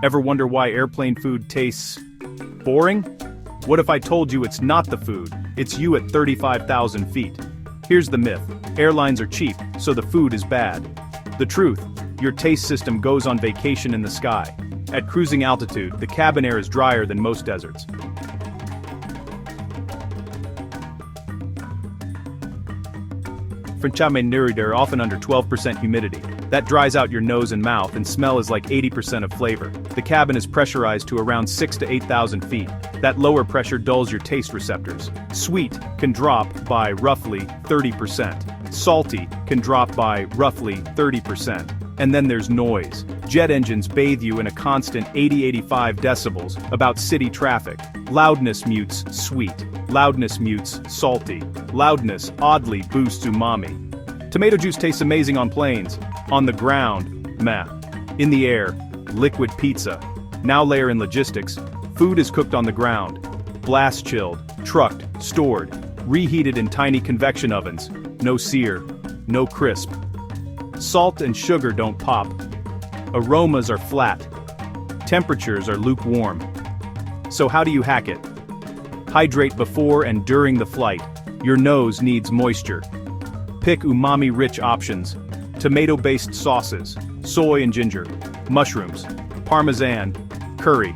Ever wonder why airplane food tastes boring? What if I told you it's not the food, it's you at 35,000 feet? Here's the myth: airlines are cheap, so the food is bad. The truth: your taste system goes on vacation in the sky. At cruising altitude, the cabin air is drier than most deserts. Franciame neri are often under 12% humidity. That dries out your nose and mouth, and smell is like 80% of flavor. The cabin is pressurized to around 6,000 to 8,000 feet. That lower pressure dulls your taste receptors. Sweet can drop by roughly 30%. Salty can drop by roughly 30%. And then there's noise. Jet engines bathe you in a constant 80-85 decibels, about city traffic. Loudness mutes sweet. Loudness mutes salty. Loudness oddly boosts umami. Tomato juice tastes amazing on planes. On the ground, meh. In the air, liquid pizza. Now layer in logistics. Food is cooked on the ground. Blast chilled, trucked, stored, reheated in tiny convection ovens. No sear, no crisp. Salt and sugar don't pop. Aromas are flat. Temperatures are lukewarm. So how do you hack it? Hydrate before and during the flight. Your nose needs moisture. Pick umami-rich options. Tomato-based sauces, soy and ginger, mushrooms, parmesan, curry.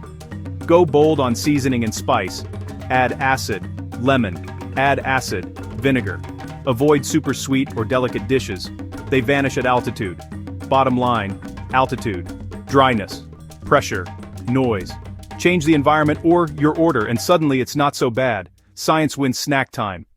Go bold on seasoning and spice. Add acid, lemon. Add acid, vinegar. Avoid super sweet or delicate dishes. They vanish at altitude. Bottom line: altitude, dryness, pressure, noise. Change the environment or your order and suddenly it's not so bad. Science wins snack time.